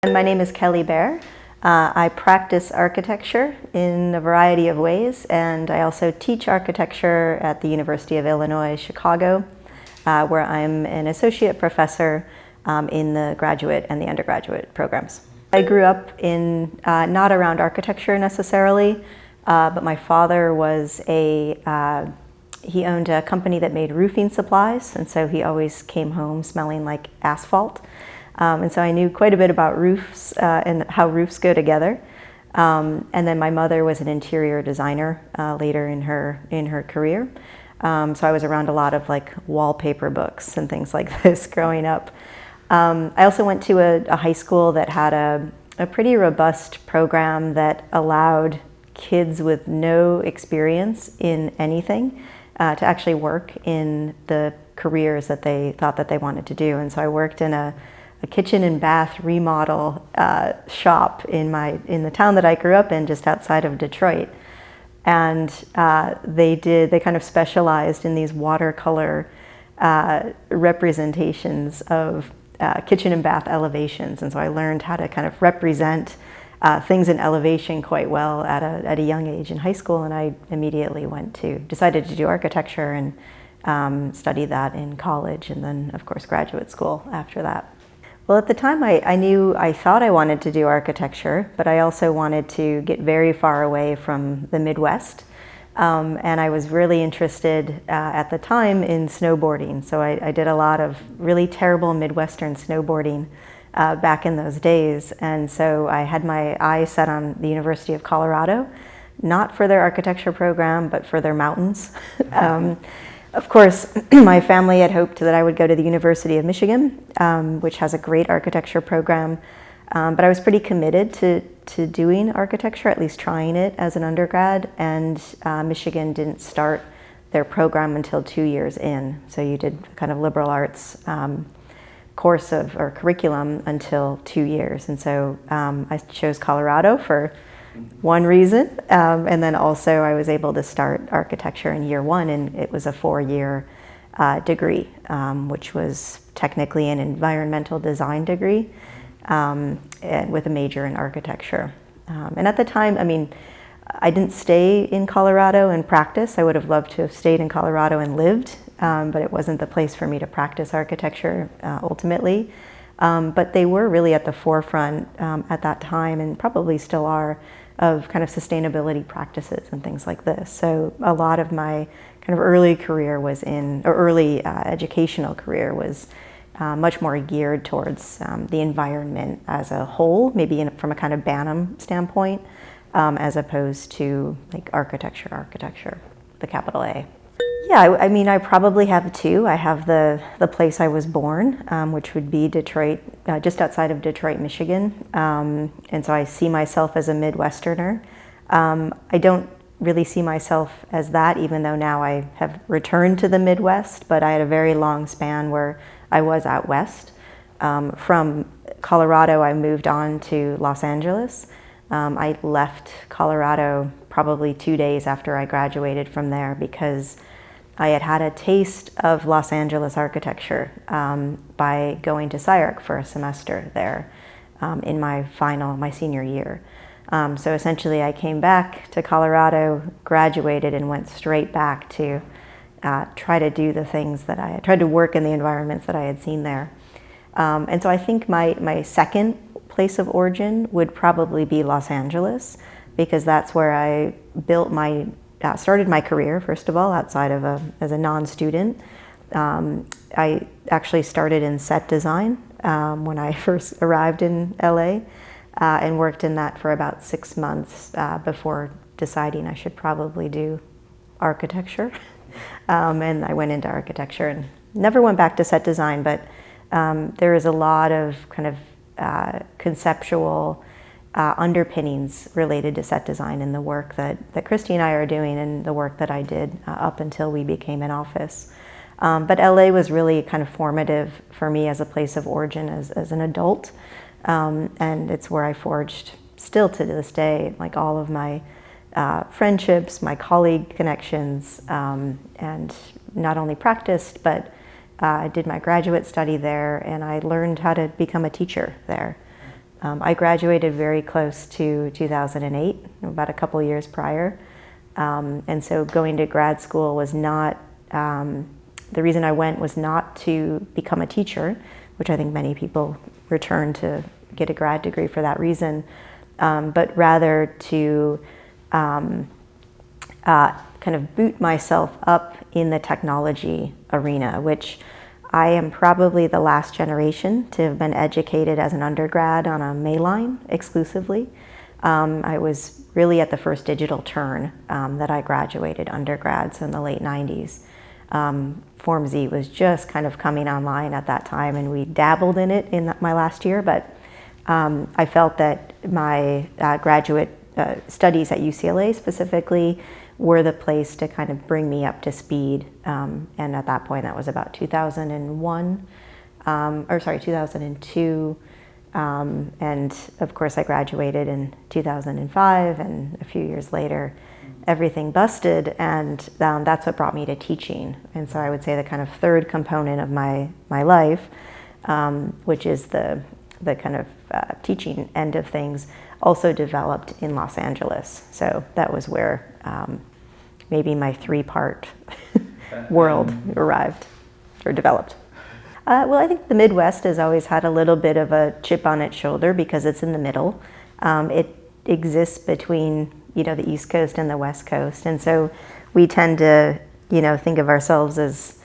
And my name is Kelly Bair. I practice architecture in a variety of ways, and I also teach architecture at the University of Illinois, Chicago, where I'm an associate professor in the graduate and the undergraduate programs. I grew up in, not around architecture necessarily, but my father was he owned a company that made roofing supplies, and so he always came home smelling like asphalt. And so I knew quite a bit about roofs and how roofs go together. And then my mother was an interior designer later in her career. So I was around a lot of like wallpaper books and things like this growing up. I also went to a high school that had a pretty robust program that allowed kids with no experience in anything to actually work in the careers that they thought that they wanted to do. And so I worked in a kitchen and bath remodel shop in the town that I grew up in, just outside of Detroit. And they kind of specialized in these watercolor representations of kitchen and bath elevations. And so I learned how to kind of represent things in elevation quite well at a young age in high school. And I immediately decided to do architecture and study that in college, and then of course graduate school after that. Well, at the time I thought I wanted to do architecture, but I also wanted to get very far away from the Midwest. And I was really interested at the time in snowboarding. So I did a lot of really terrible Midwestern snowboarding back in those days. And so I had my eyes set on the University of Colorado, not for their architecture program, but for their mountains. Of course, my family had hoped that I would go to the University of Michigan, which has a great architecture program, but I was pretty committed to doing architecture, at least trying it as an undergrad, and Michigan didn't start their program until 2 years in. So you did kind of liberal arts course or curriculum until 2 years, and so I chose Colorado for one reason, and then also I was able to start architecture in year one, and it was a 4-year degree, which was technically an environmental design degree, and with a major in architecture. And at the time, I mean, I didn't stay in Colorado and practice. I would have loved to have stayed in Colorado and lived, but it wasn't the place for me to practice architecture ultimately. But they were really at the forefront at that time, and probably still are, of kind of sustainability practices and things like this. So a lot of my kind of early educational career was much more geared towards the environment as a whole, maybe from a kind of Banham standpoint, as opposed to like architecture, the capital A. Yeah, I mean, I probably have two. I have the place I was born, which would be Detroit, just outside of Detroit, Michigan. And so I see myself as a Midwesterner. I don't really see myself as that, even though now I have returned to the Midwest, but I had a very long span where I was out west. From Colorado, I moved on to Los Angeles. I left Colorado probably 2 days after I graduated from there because I had a taste of Los Angeles architecture by going to SCIARC for a semester there in my senior year. So essentially I came back to Colorado, graduated, and went straight back to try to do the things that I had tried to work in the environments that I had seen there. And so I think my second place of origin would probably be Los Angeles, because that's where I built started my career, first of all, outside of as a non-student. I actually started in set design when I first arrived in LA, and worked in that for about 6 months before deciding I should probably do architecture. And I went into architecture and never went back to set design, but there is a lot of kind of conceptual underpinnings related to set design in the work that Christy and I are doing, and the work that I did up until we became an office. But LA was really kind of formative for me as a place of origin as an adult, and it's where I forged, still to this day, like all of my friendships, my colleague connections, and not only practiced, but I did my graduate study there, and I learned how to become a teacher there. I graduated very close to 2008, about a couple years prior. And so going to grad school was not, the reason I went was not to become a teacher, which I think many people return to get a grad degree for that reason, but rather to kind of boot myself up in the technology arena, which I am probably the last generation to have been educated as an undergrad on a Mayline exclusively. I was really at the first digital turn that I graduated undergrad, so in the late 90s. Form Z was just kind of coming online at that time, and we dabbled in it in my last year, but I felt that my graduate studies at UCLA specifically were the place to kind of bring me up to speed. And at that point, that was about 2002. And of course, I graduated in 2005, and a few years later, everything busted, and that's what brought me to teaching. And so I would say the kind of third component of my life, which is the kind of teaching end of things, also developed in Los Angeles. So that was where maybe my three-part world arrived or developed. Well, I think the Midwest has always had a little bit of a chip on its shoulder because it's in the middle. It exists between, the East Coast and the West Coast. And so we tend to, think of ourselves as,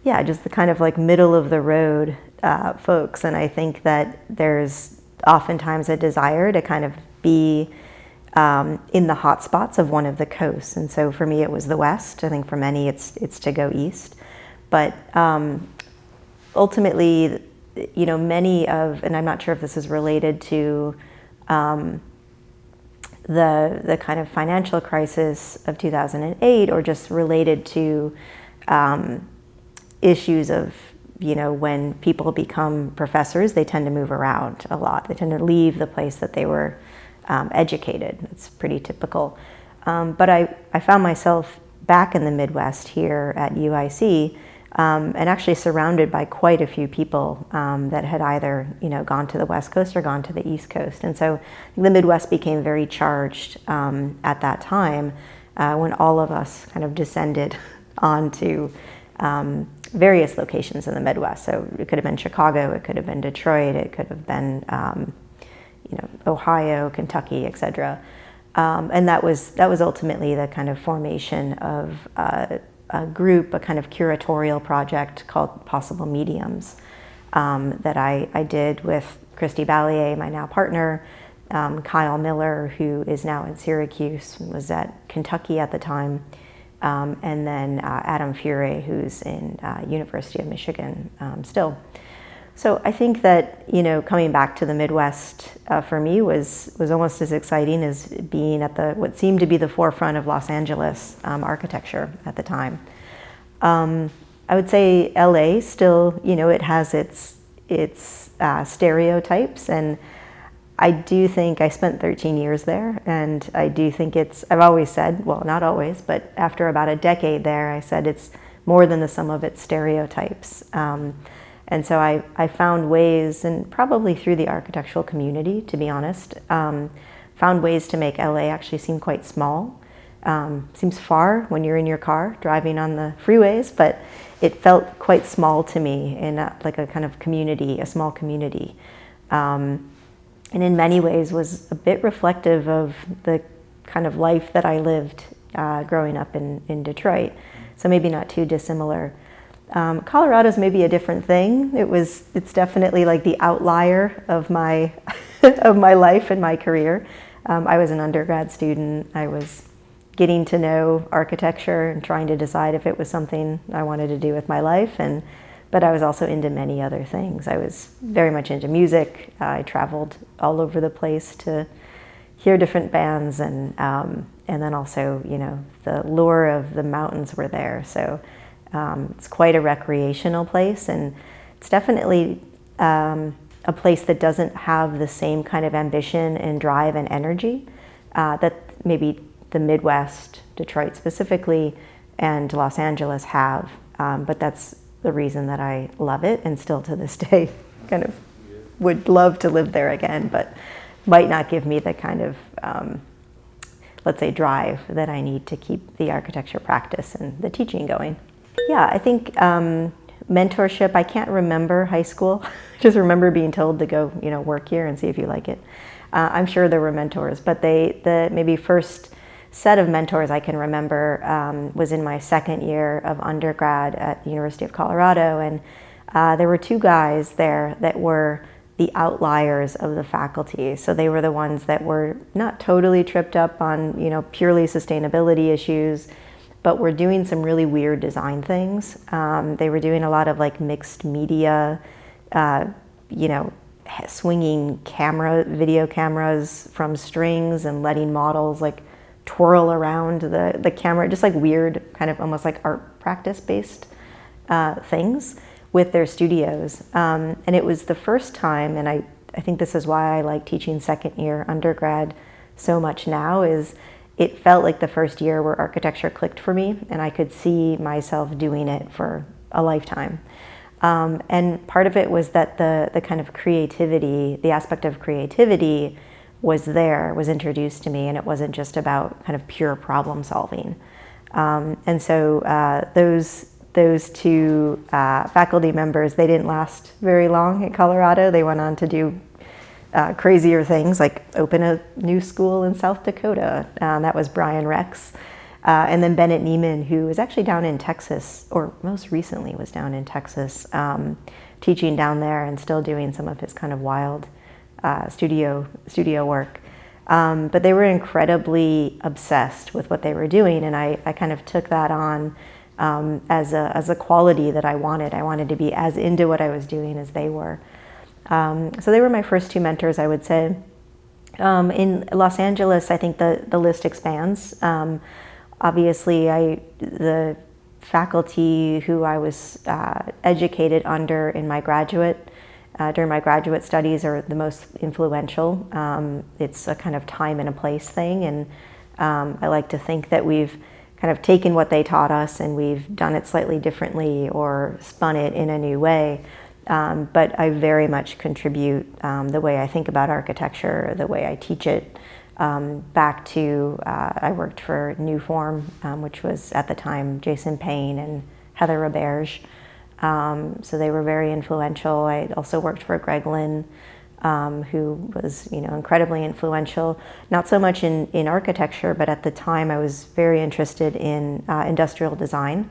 just the kind of like middle of the road folks. And I think that there's oftentimes a desire to kind of be in the hot spots of one of the coasts. And so for me, it was the West. I think for many, it's to go east. But ultimately, many of, and I'm not sure if this is related to the kind of financial crisis of 2008 or just related to issues of, when people become professors, they tend to move around a lot. They tend to leave the place that they were educated. It's pretty typical. But I found myself back in the Midwest here at UIC, and actually surrounded by quite a few people that had either, gone to the West Coast or gone to the East Coast. And so the Midwest became very charged at that time when all of us kind of descended onto various locations in the Midwest. So it could have been Chicago, it could have been Detroit, it could have been, Ohio, Kentucky, etc. And that was ultimately the kind of formation of a group, a kind of curatorial project called Possible Mediums that I did with Christy Balliet, my now partner, Kyle Miller, who is now in Syracuse, was at Kentucky at the time, and then Adam Fure, who's in University of Michigan still. So I think that, coming back to the Midwest for me was almost as exciting as being at what seemed to be the forefront of Los Angeles architecture at the time. I would say LA still, it has its stereotypes, and I do think I spent 13 years there, and I do think I've always said, well, not always, but after about a decade there, I said it's more than the sum of its stereotypes. And so I found ways, and probably through the architectural community, to be honest, found ways to make LA actually seem quite small. Seems far when you're in your car driving on the freeways, but it felt quite small to me in like a kind of community, a small community. And in many ways was a bit reflective of the kind of life that I lived growing up in Detroit. So maybe not too dissimilar. Colorado's maybe a different thing. It's definitely like the outlier of my of my life and my career. I was an undergrad student. I was getting to know architecture and trying to decide if it was something I wanted to do with my life. But I was also into many other things. I was very much into music. I traveled all over the place to hear different bands, and then also, the lure of the mountains were there. So it's quite a recreational place, and it's definitely a place that doesn't have the same kind of ambition and drive and energy that maybe the Midwest, Detroit specifically, and Los Angeles have. But that's the reason that I love it, and still to this day kind of would love to live there again, but might not give me the kind of, let's say, drive that I need to keep the architecture practice and the teaching going. Yeah, I think mentorship, I can't remember high school. Just remember being told to go, work here and see if you like it. I'm sure there were mentors, but the maybe first set of mentors I can remember was in my second year of undergrad at the University of Colorado, and there were two guys there that were the outliers of the faculty. So they were the ones that were not totally tripped up on, purely sustainability issues, but were doing some really weird design things. They were doing a lot of like mixed media, swinging video cameras from strings and letting models like twirl around the camera, just like weird, kind of almost like art practice based things with their studios. And it was the first time, and I think this is why I like teaching second year undergrad so much now, is it felt like the first year where architecture clicked for me, and I could see myself doing it for a lifetime. And part of it was that the kind of creativity, the aspect of creativity was introduced to me, and it wasn't just about kind of pure problem solving. And so those two faculty members, they didn't last very long at Colorado. They went on to do crazier things, like open a new school in South Dakota. That was Brian Rex. And then Bennett Neiman, who is actually down in Texas, or most recently was down in Texas, teaching down there and still doing some of his kind of wild studio work. But they were incredibly obsessed with what they were doing, and I kind of took that on as a quality that I wanted. I wanted to be as into what I was doing as they were. So they were my first two mentors, I would say. In Los Angeles, I think the list expands. Obviously, the faculty who I was educated under in my during my graduate studies are the most influential. It's a kind of time and a place thing, and I like to think that we've kind of taken what they taught us and we've done it slightly differently or spun it in a new way. But I very much contribute the way I think about architecture, the way I teach it, back to, I worked for New Form, which was at the time Jason Payne and Heather Roberge. So they were very influential. I also worked for Greg Lynn, who was, incredibly influential, not so much in architecture, but at the time I was very interested in industrial design.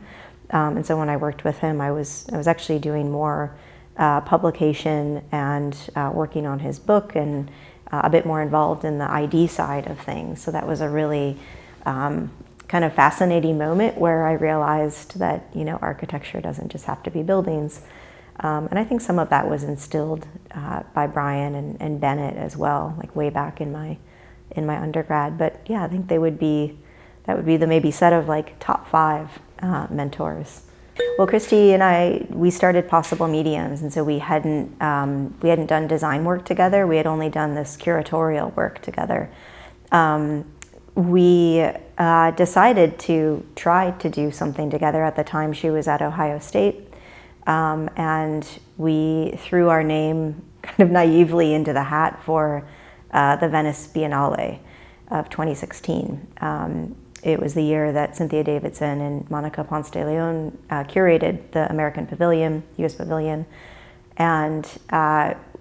And so when I worked with him, I was actually doing more publication and working on his book, and a bit more involved in the ID side of things. So that was a really kind of fascinating moment where I realized that, architecture doesn't just have to be buildings. And I think some of that was instilled by Brian and Bennett as well, like way back in my undergrad. But yeah, I think that would be the maybe set of like top 5 mentors. Well, Christy and we started Possible Mediums, and so we hadn't done design work together. We had only done this curatorial work together. We decided to try to do something together. At the time, she was at Ohio State, and we threw our name kind of naively into the hat for the Venice Biennale of 2016. It was the year that Cynthia Davidson and Monica Ponce de Leon curated the American Pavilion, U.S. Pavilion, and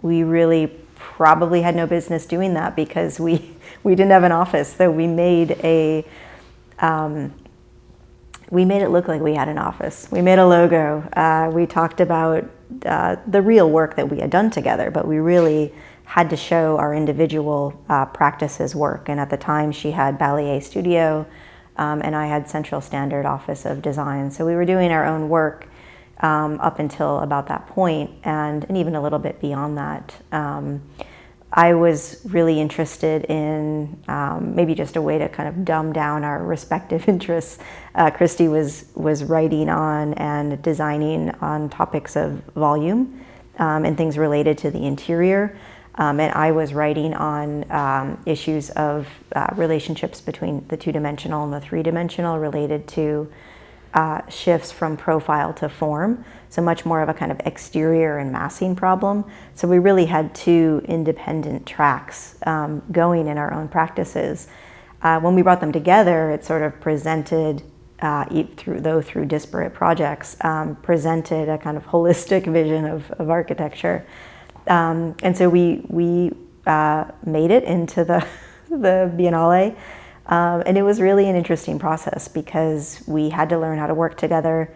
we really probably had no business doing that because we didn't have an office. So we made it look like we had an office. We made a logo. We talked about the real work that we had done together, but we really had to show our individual practices work. And at the time, she had BairBalliet Studio, and I had Central Standard Office of Design. So we were doing our own work up until about that point, and even a little bit beyond that. I was really interested in maybe just a way to kind of dumb down our respective interests. Christy was writing on and designing on topics of volume and things related to the interior. And I was writing on issues of relationships between the 2-dimensional and the 3-dimensional related to shifts from profile to form, so much more of a kind of exterior and massing problem. So we really had two independent tracks going in our own practices. When we brought them together, it sort of presented, through disparate projects, presented a kind of holistic vision of architecture. And so we made it into the Biennale. And it was really an interesting process because we had to learn how to work together.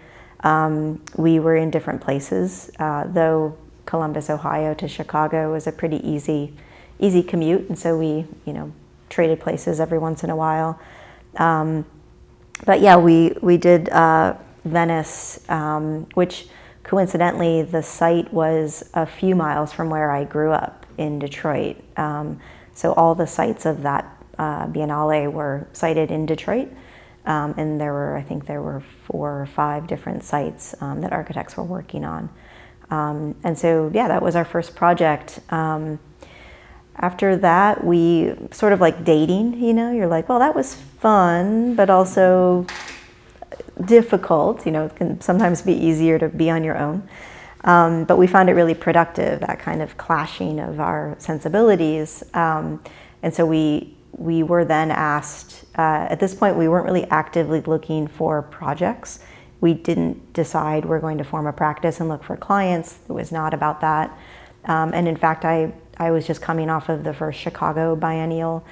We were in different places, though Columbus, Ohio to Chicago was a pretty easy commute, and so we, traded places every once in a while. But yeah, we did Venice, which coincidentally the site was a few miles from where I grew up in Detroit. So all the sites of that Biennale were sited in Detroit, and I think there were 4 or 5 different sites that architects were working on. And so, yeah, that was our first project. After that, we sort of like dating, you're like, well, that was fun, but also difficult. It can sometimes be easier to be on your own. But we found it really productive, that kind of clashing of our sensibilities. And so we were then asked, at this point, we weren't really actively looking for projects. We didn't decide we're going to form a practice and look for clients. It was not about that. And in fact, I was just coming off of the first Chicago biennial,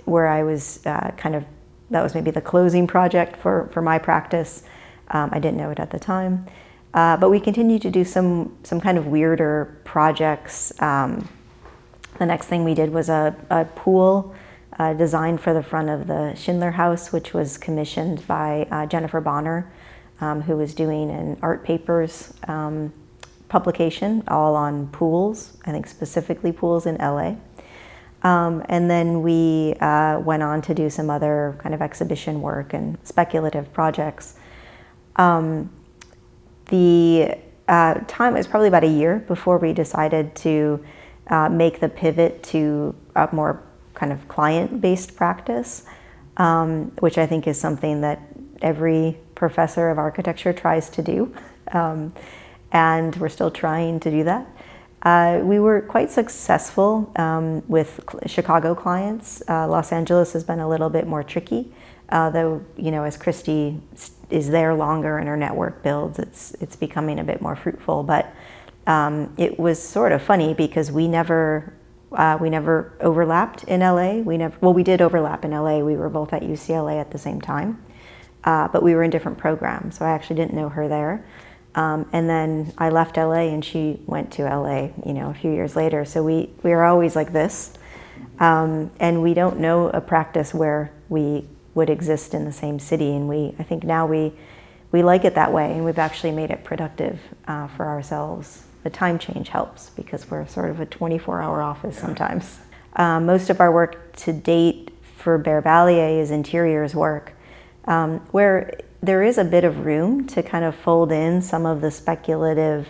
where I was that was maybe the closing project for my practice. I didn't know it at the time. But we continued to do some kind of weirder projects. The next thing we did was a pool designed for the front of the Schindler House, which was commissioned by Jennifer Bonner, who was doing an art papers publication all on pools, I think specifically pools in LA. And then we went on to do some other kind of exhibition work and speculative projects. The time was probably about a year before we decided to make the pivot to a more kind of client-based practice, which I think is something that every professor of architecture tries to do. And we're still trying to do that. We were quite successful with Chicago clients. Los Angeles has been a little bit more tricky, though, as Christy is there longer and her network builds, it's becoming a bit more fruitful. But it was sort of funny because we never overlapped in LA. We did overlap in LA. We were both at UCLA at the same time, but we were in different programs. So I actually didn't know her there. And then I left LA and she went to LA, a few years later. So we are always like this. And we don't know a practice where we would exist in the same city. And I think now we like it that way, and we've actually made it productive for ourselves. The time change helps because we're sort of a 24-hour office sometimes. Most of our work to date for BairBalliet is interiors work, where there is a bit of room to kind of fold in some of the speculative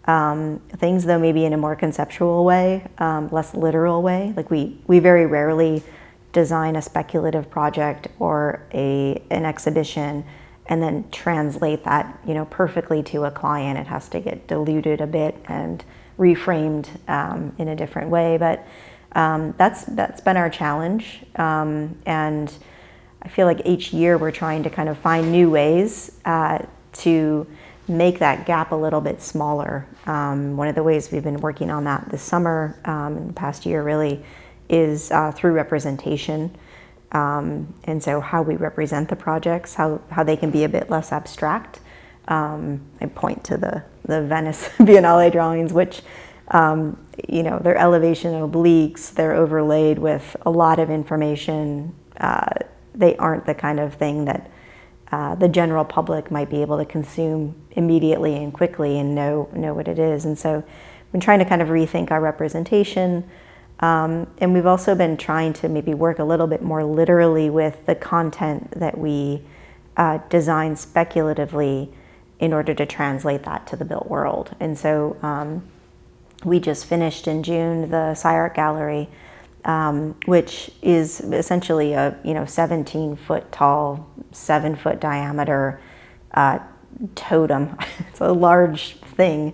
things, though maybe in a more conceptual way, less literal way. Like we very rarely design a speculative project or an exhibition and then translate that, perfectly to a client. It has to get diluted a bit and reframed in a different way. But that's been our challenge, and I feel like each year we're trying to kind of find new ways to make that gap a little bit smaller. One of the ways we've been working on that this summer, in the past year really, is through representation. And so how we represent the projects, how they can be a bit less abstract. I point to the Venice Biennale drawings, which, they're elevation obliques, they're overlaid with a lot of information. They aren't the kind of thing that the general public might be able to consume immediately and quickly and know what it is. And so we've been trying to kind of rethink our representation. And we've also been trying to maybe work a little bit more literally with the content that we design speculatively in order to translate that to the built world. And so we just finished in June the Sci Art Gallery, which is essentially a 17-foot tall, 7-foot diameter totem. It's a large thing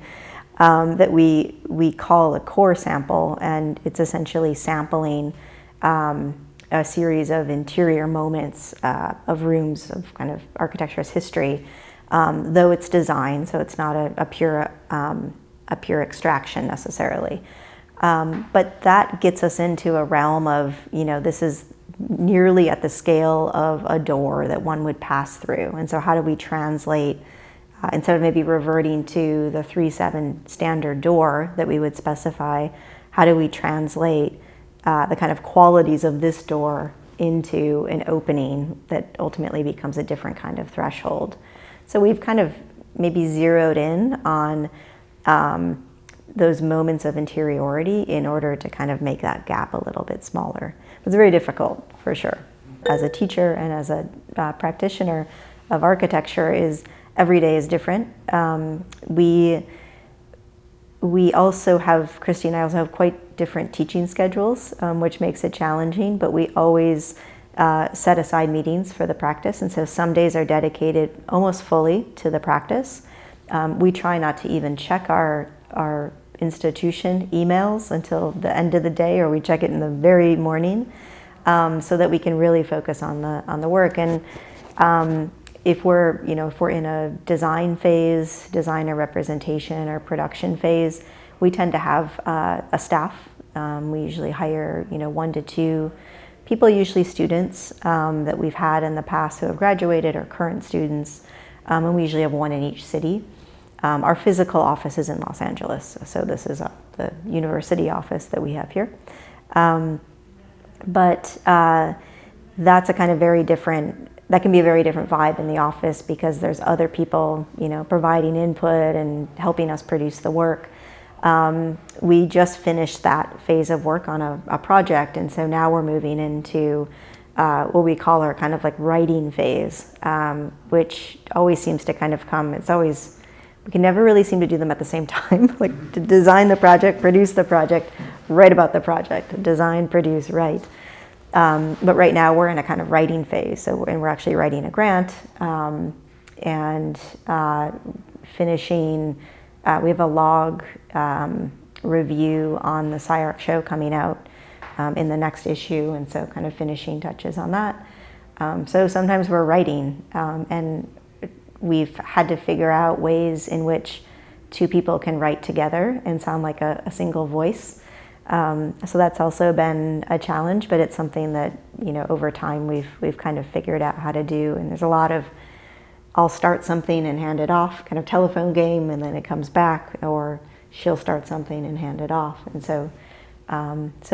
that we call a core sample, and it's essentially sampling a series of interior moments of rooms of kind of architecture's history, though it's design, so it's not a pure extraction necessarily. But that gets us into a realm of, this is nearly at the scale of a door that one would pass through. And so how do we translate, instead of maybe reverting to the 3/7 standard door that we would specify, how do we translate the kind of qualities of this door into an opening that ultimately becomes a different kind of threshold? So we've kind of maybe zeroed in on those moments of interiority in order to kind of make that gap a little bit smaller. It's very difficult, for sure. As a teacher and as a practitioner of architecture, every day is different. We also have, Christy and I also have quite different teaching schedules, which makes it challenging, but we always set aside meetings for the practice, and so some days are dedicated almost fully to the practice. We try not to even check our institution emails until the end of the day, or we check it in the very morning, so that we can really focus on the work. And if we're in a design phase, design or representation or production phase, we tend to have a staff. We usually hire 1 to 2 people, usually students that we've had in the past who have graduated, or current students, and we usually have 1 in each city. Our physical office is in Los Angeles, so this is the university office that we have here. But that's a kind of that can be a very different vibe in the office, because there's other people, providing input and helping us produce the work. We just finished that phase of work on a project, and so now we're moving into what we call our kind of like writing phase, which always seems to kind of come, we can never really seem to do them at the same time, like to design the project, produce the project, write about the project, design, produce, write. But right now we're in a kind of writing phase, and we're actually writing a grant and finishing. We have a log review on the SciArc show coming out in the next issue, and so kind of finishing touches on that. So sometimes we're writing, and we've had to figure out ways in which 2 people can write together and sound like a single voice. So that's also been a challenge, but it's something that, over time we've kind of figured out how to do. And there's a lot of, I'll start something and hand it off, kind of telephone game, and then it comes back, or she'll start something and hand it off. And so,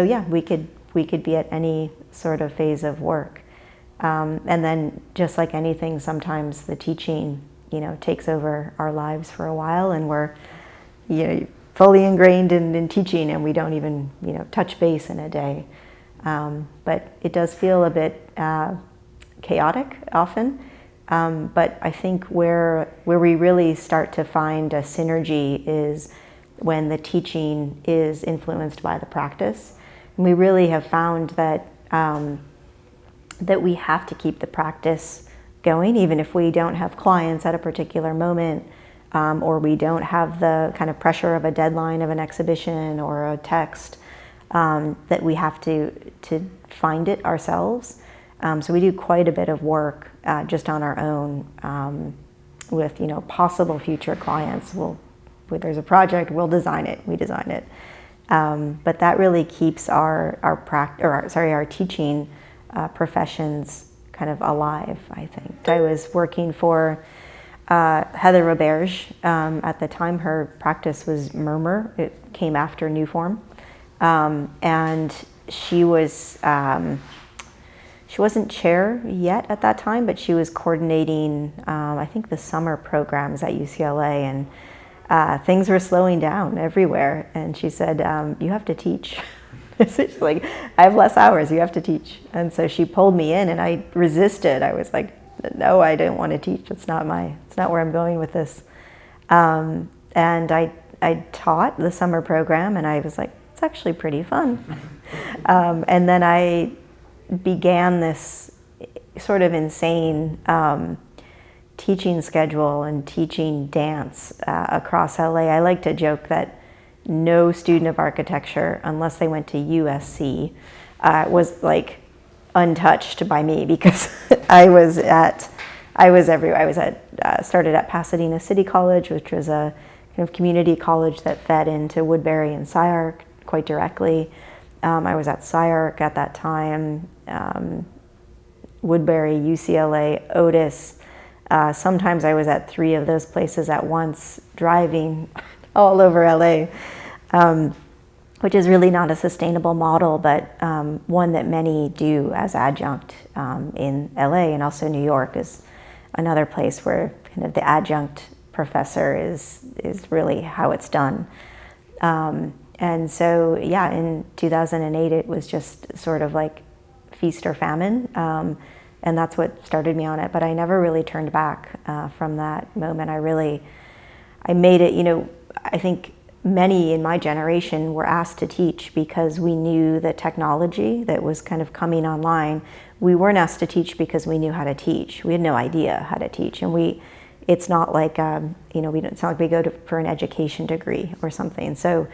yeah, we could be at any sort of phase of work. And then, just like anything, sometimes the teaching, takes over our lives for a while, and we're, fully ingrained in teaching, and we don't even, touch base in a day. But it does feel a bit chaotic often. But I think where we really start to find a synergy is when the teaching is influenced by the practice. And we really have found that that we have to keep the practice going, even if we don't have clients at a particular moment, or we don't have the kind of pressure of a deadline of an exhibition or a text, that we have to find it ourselves. So we do quite a bit of work just on our own with possible future clients. If there's a project, we'll design it. We design it, but that really keeps our teaching professions kind of alive, I think. I was working for Heather Roberge. At the time, her practice was Murmur. It came after New Form, and she wasn't chair yet at that time, but she was coordinating, I think, the summer programs at UCLA, and things were slowing down everywhere. And she said, "You have to teach." She's like, "I have less hours. You have to teach." And so she pulled me in, and I resisted. I was like, "No, I don't want to teach. It's not where I'm going with this." And I taught the summer program, and I was like, it's actually pretty fun. And then I began this sort of insane teaching schedule and teaching dance across LA. I like to joke that no student of architecture, unless they went to USC, was like untouched by me, because I was everywhere. Started at Pasadena City College, which was a kind of community college that fed into Woodbury and SciArc quite directly. I was at SciArc at that time, Woodbury, UCLA, Otis. Sometimes I was at 3 of those places at once, driving all over LA, which is really not a sustainable model, but one that many do as adjunct in LA. And also New York is another place where kind of the adjunct professor is really how it's done. And so, yeah, in 2008, it was just sort of like feast or famine. And that's what started me on it. But I never really turned back from that moment. I made it, I think many in my generation were asked to teach because we knew the technology that was kind of coming online. We weren't asked to teach because we knew how to teach. We had no idea how to teach. And it's not like, it's not like we go for an education degree or something. So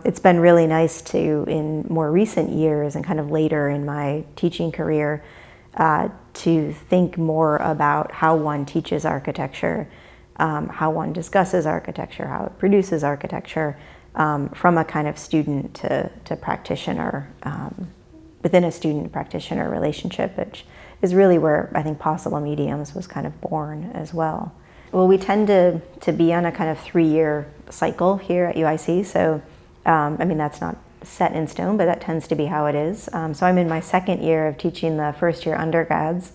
it's been really nice to, in more recent years and kind of later in my teaching career, to think more about how one teaches architecture, how one discusses architecture, how it produces architecture, from a kind of student to practitioner, within a student-practitioner relationship, which is really where I think Possible Mediums was kind of born as well. Well, we tend to be on a kind of 3-year cycle here at UIC, so that's not set in stone, but that tends to be how it is. So I'm in my 2nd year of teaching the first-year undergrads,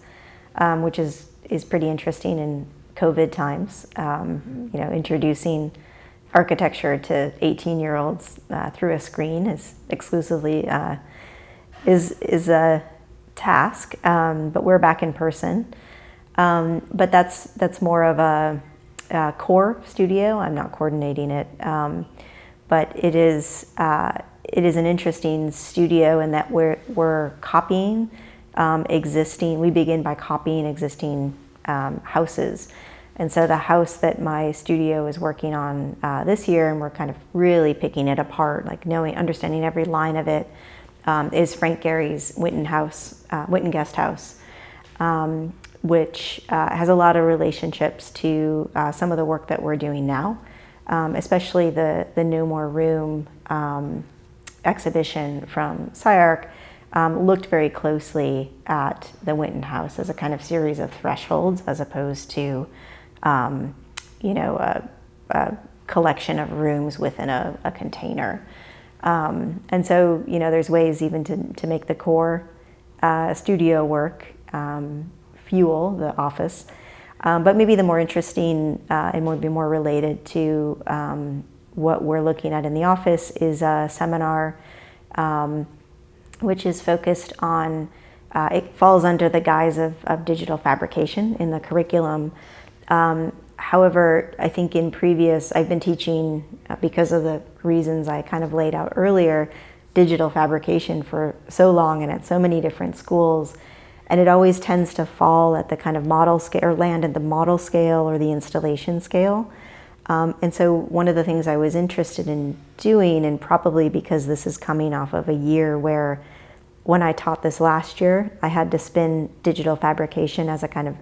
which is pretty interesting in COVID times, introducing architecture to 18-year-olds through a screen is exclusively is a task, but we're back in person. But that's more of a core studio. I'm not coordinating it, but it is an interesting studio in that we're copying existing. We begin by copying existing houses. And so the house that my studio is working on this year, and we're kind of really picking it apart, like understanding every line of it, is Frank Gehry's Witten Guest House, which has a lot of relationships to some of the work that we're doing now, especially the No More Room exhibition from SciArc. Looked very closely at the Witten House as a kind of series of thresholds, as opposed to, a collection of rooms within a container. And so, there's ways even to make the core studio work fuel the office. But maybe the more interesting and would be more related to what we're looking at in the office is a seminar which is focused on, it falls under the guise of digital fabrication in the curriculum. However, I think I've been teaching, because of the reasons I kind of laid out earlier, digital fabrication for so long and at so many different schools. And it always tends to fall at the kind of model scale, or land at the model scale or the installation scale. And so one of the things I was interested in doing, and probably because this is coming off of a year where when I taught this last year, I had to spin digital fabrication as a kind of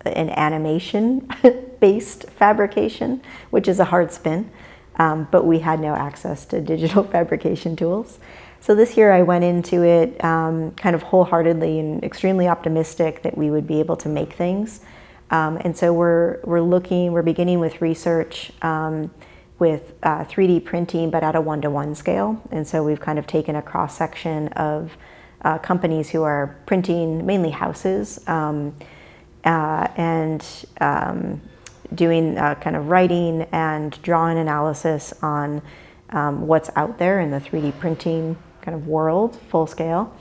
an animation-based fabrication, which is a hard spin, but we had no access to digital fabrication tools. So this year I went into it kind of wholeheartedly and extremely optimistic that we would be able to make things. And so we're beginning with research with 3D printing, but at a 1-to-1 scale. And so we've kind of taken a cross-section of companies who are printing mainly houses, and doing kind of writing and drawing analysis on what's out there in the 3D printing kind of world, full scale.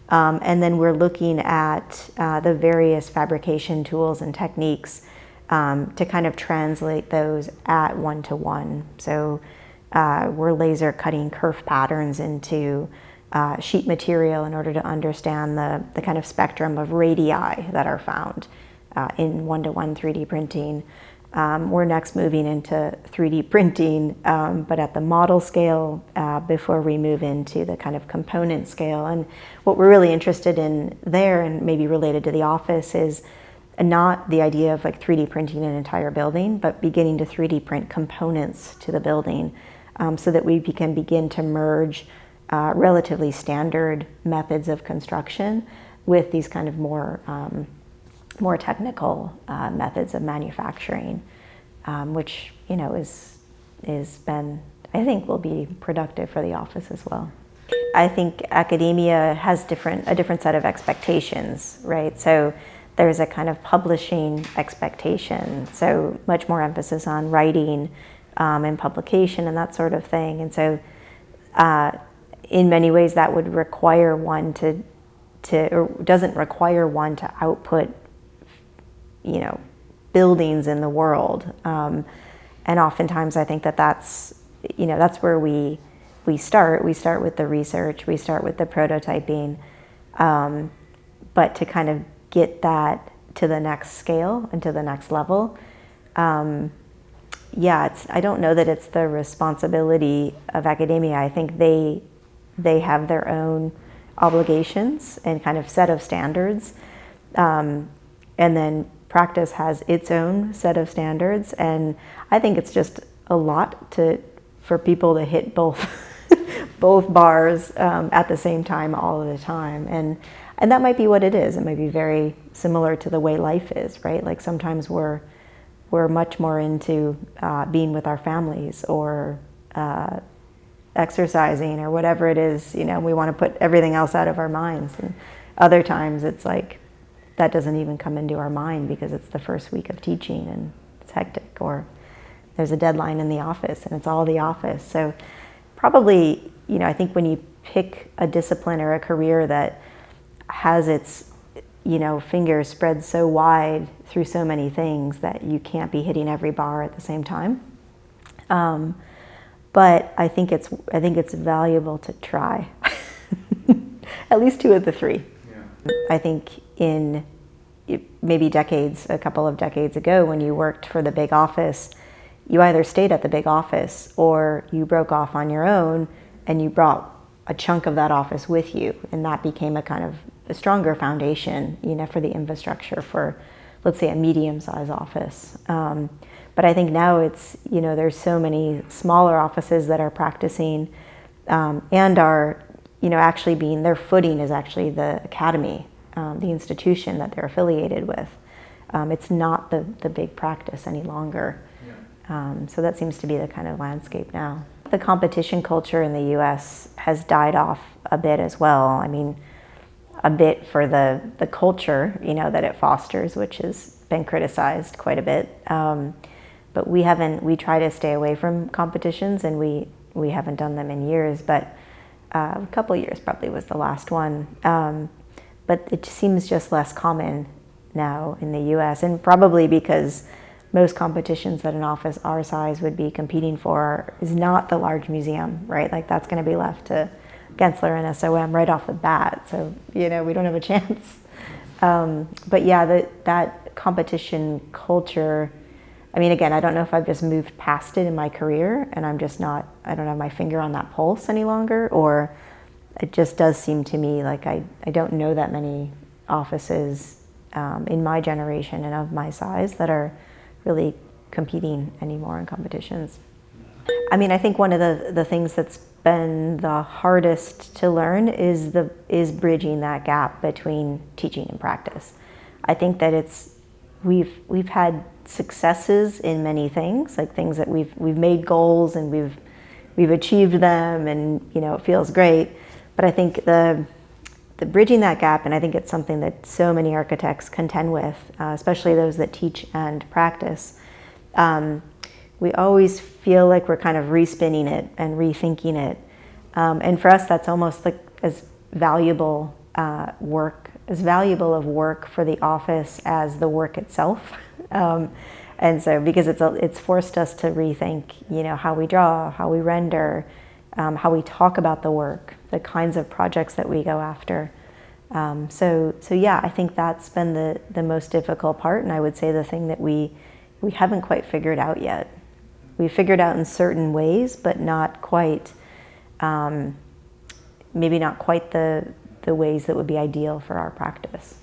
And then we're looking at the various fabrication tools and techniques to kind of translate those at 1-to-1. So we're laser cutting curve patterns into sheet material in order to understand the kind of spectrum of radii that are found in one-to-one 3D printing. We're next moving into 3D printing, but at the model scale before we move into the kind of component scale. And what we're really interested in there, and maybe related to the office, is not the idea of like 3D printing an entire building, but beginning to 3D print components to the building so that we can begin to merge relatively standard methods of construction with these kind of more technical methods of manufacturing, which is been, I think, will be productive for the office as well. I think academia has a different set of expectations, right? So there's a kind of publishing expectation, so much more emphasis on writing and publication and that sort of thing. And so in many ways that would require one or doesn't require one to output buildings in the world. And oftentimes I think that's where we start. We start with the research, we start with the prototyping, but to kind of get that to the next scale and to the next level, I don't know that it's the responsibility of academia. I think they have their own obligations and kind of set of standards. And then practice has its own set of standards. And I think it's just a lot for people to hit both bars at the same time all of the time. And that might be what it is. It might be very similar to the way life is, right? Like sometimes we're much more into being with our families or exercising or whatever it is, we want to put everything else out of our minds. And other times it's like, that doesn't even come into our mind because it's the first week of teaching and it's hectic, or there's a deadline in the office and it's all the office. So probably, I think when you pick a discipline or a career that has its, fingers spread so wide through so many things that you can't be hitting every bar at the same time. But I think it's valuable to try, at least two of the three. Yeah. I think in maybe a couple of decades ago, when you worked for the big office, you either stayed at the big office or you broke off on your own and you brought a chunk of that office with you, and that became a kind of a stronger foundation, for the infrastructure for, let's say, a medium-sized office. But I think now it's, there's so many smaller offices that are practicing and are, actually their footing is actually the academy, the institution that they're affiliated with. It's not the big practice any longer. Yeah. So that seems to be the kind of landscape now. The competition culture in the US has died off a bit as well. I mean, a bit for the culture, that it fosters, which has been criticized quite a bit. But we try to stay away from competitions, and we haven't done them in years, but a couple of years probably was the last one. But it seems just less common now in the US, and probably because most competitions that an office our size would be competing for is not the large museum, right? Like that's going to be left to Gensler and SOM right off the bat. So, we don't have a chance. But yeah, that competition culture, I mean, again, I don't know if I've just moved past it in my career and I don't have my finger on that pulse any longer, or it just does seem to me like I don't know that many offices in my generation and of my size that are really competing anymore in competitions. I mean, I think one of the things that's been the hardest to learn is bridging that gap between teaching and practice. I think that we've had successes in many things, like things that we've made goals and we've achieved them, and it feels great. But I think the bridging that gap, and I think it's something that so many architects contend with, especially those that teach and practice. We always feel like we're kind of respinning it and rethinking it. And for us, that's almost like as valuable of work for the office as the work itself. And And so, because it's forced us to rethink, how we draw, how we render, how we talk about the work, the kinds of projects that we go after. So yeah, I think that's been the most difficult part, and I would say the thing that we haven't quite figured out yet. We figured out in certain ways, but not quite, maybe not quite the ways that would be ideal for our practice.